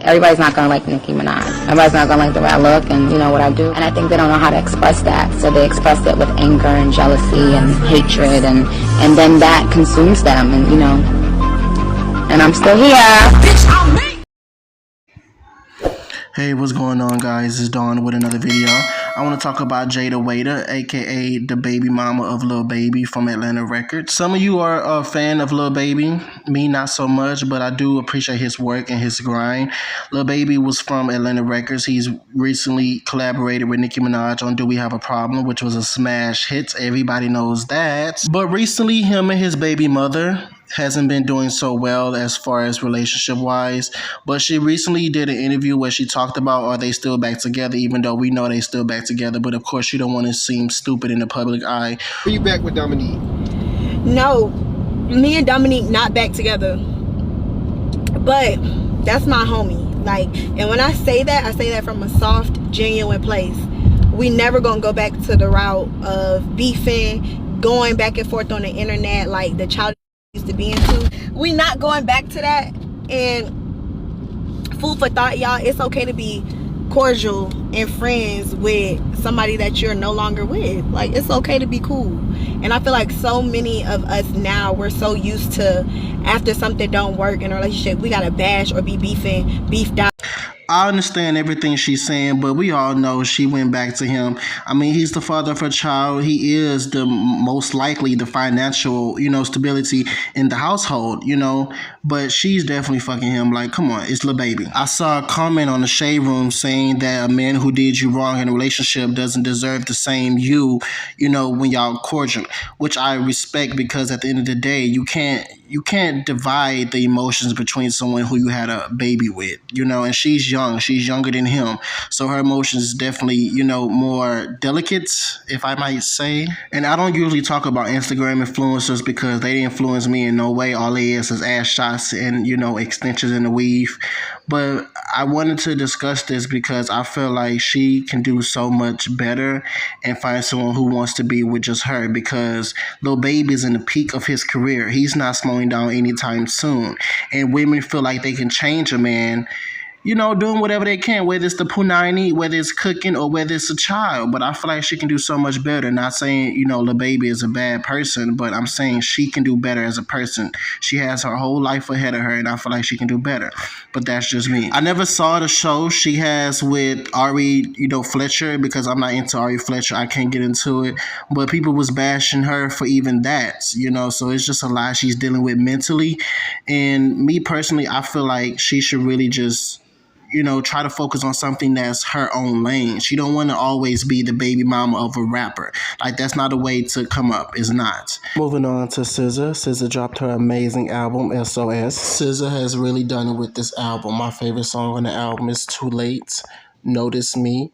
Everybody's not gonna like Nicki Minaj. Everybody's not gonna like the way I look and, you know, what I do. And I think they don't know how to express that. So they express it with anger and jealousy and hatred, and then that consumes them, and, you know, and I'm still here. Bitch, I'm me. Hey, what's going on, guys? It's Dawn with another video. I want to talk about Jada Waiter, aka the baby mama of Lil Baby from Atlanta Records. Some of you are a fan of Lil Baby. Me, not so much, but I do appreciate his work and his grind. Lil Baby was from Atlanta Records. He's recently collaborated with Nicki Minaj on Do We Have a Problem, which was a smash hit. Everybody knows that. But recently, him and his baby mother hasn't been doing so well as far as relationship wise, but she recently did an interview where she talked about, are they still back together, even though we know they still back together, but of course she don't want to seem stupid in the public eye. Are you back with Dominique? No, me and Dominique not back together, but that's my homie. Like, and when I say that from a soft, genuine place. We never gonna go back to the route of beefing, going back and forth on the internet like the child used to be into. We not going back to that. And food for thought, y'all, it's okay to be cordial and friends with somebody that you're no longer with. Like, it's okay to be cool. And I feel like so many of us now, we're so used to, after something don't work in a relationship, we gotta bash or be beefed out. I understand everything she's saying, but we all know she went back to him. I mean, he's the father of her child. He is the most likely the financial, stability in the household, but she's definitely fucking him. Like, come on, it's Lil Baby. I saw a comment on the Shade Room saying that a man who did you wrong in a relationship doesn't deserve the same when y'all cordial, which I respect, because at the end of the day, you can't divide the emotions between someone who you had a baby with, and she's young. She's younger than him. So her emotions is definitely, more delicate, if I might say. And I don't usually talk about Instagram influencers because they didn't influence me in no way. All they is ass shots and, extensions in the weave. But I wanted to discuss this because I feel like she can do so much better and find someone who wants to be with just her, because Lil Baby is in the peak of his career. He's not slowing down anytime soon. And women feel like they can change a man, doing whatever they can, whether it's the punani, whether it's cooking, or whether it's a child. But I feel like she can do so much better. Not saying, Lil Baby is a bad person, but I'm saying she can do better as a person. She has her whole life ahead of her, and I feel like she can do better. But that's just me. I never saw the show she has with Ari, Fletcher, because I'm not into Ari Fletcher. I can't get into it. But people was bashing her for even that, so it's just a lot she's dealing with mentally. And me personally, I feel like she should really just try to focus on something that's her own lane. She don't want to always be the baby mama of a rapper. Like, that's not a way to come up. It's not. Moving on to SZA. SZA dropped her amazing album, SOS. SZA has really done it with this album. My favorite song on the album is Too Late, Notice Me,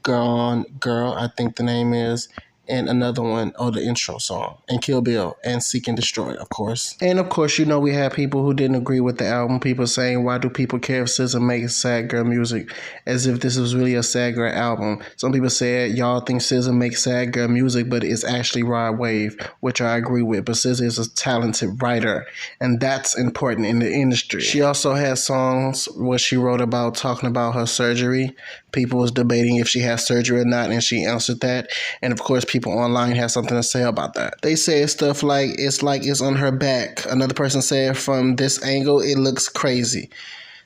Gone Girl, I think the name is, and another one, the intro song, and Kill Bill, and Seek and Destroy, of course. And of course, we had people who didn't agree with the album. People saying, why do people care if SZA makes sad girl music? As if this was really a sad girl album. Some people said, y'all think SZA makes sad girl music, but it's actually rod wave, which I agree with. But SZA is a talented writer, and that's important in the industry. She also has songs where she wrote about talking about her surgery. People was debating if she has surgery or not, and she answered that. And of course, people online have something to say about that. They said stuff like it's on her back. Another person said, from this angle, it looks crazy.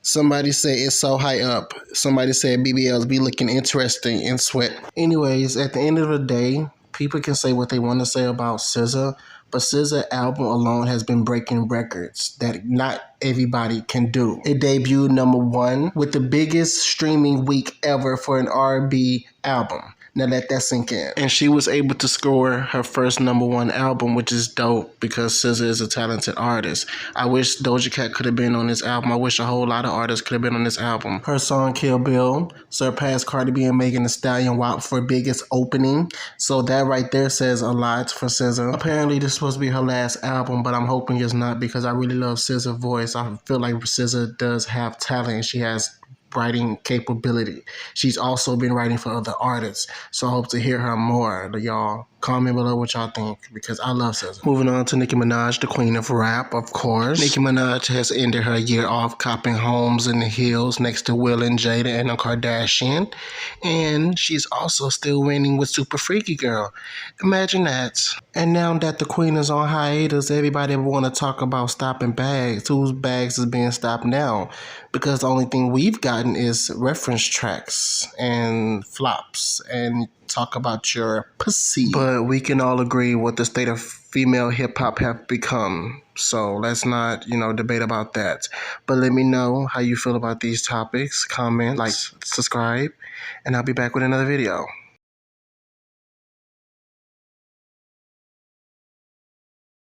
Somebody said it's so high up. Somebody said BBLs be looking interesting in sweat. Anyways, at the end of the day, people can say what they want to say about SZA, but SZA album alone has been breaking records that not everybody can do. It debuted #1 with the biggest streaming week ever for an R&B album. Now let that sink in. And she was able to score her first #1 album, which is dope because SZA is a talented artist. I wish Doja Cat could have been on this album. I wish a whole lot of artists could have been on this album. Her song Kill Bill surpassed Cardi B and Megan Thee Stallion WAP for biggest opening. So that right there says a lot for SZA. Apparently this is supposed to be her last album, but I'm hoping it's not, because I really love SZA's voice. I feel like SZA does have talent. She has writing capability. She's also been writing for other artists, so I hope to hear her more, y'all. Comment below what y'all think, because I love SZA. Moving on to Nicki Minaj, the queen of rap, of course. Nicki Minaj has ended her year off copping homes in the hills next to Will and Jada and a Kardashian. And she's also still winning with Super Freaky Girl. Imagine that. And now that the queen is on hiatus, everybody want to talk about stopping bags. Whose bags is being stopped now? Because the only thing we've gotten is reference tracks and flops and talk about your pussy. But we can all agree what the state of female hip-hop have become. So let's not, debate about that. But let me know how you feel about these topics. Comment, like, subscribe, and I'll be back with another video.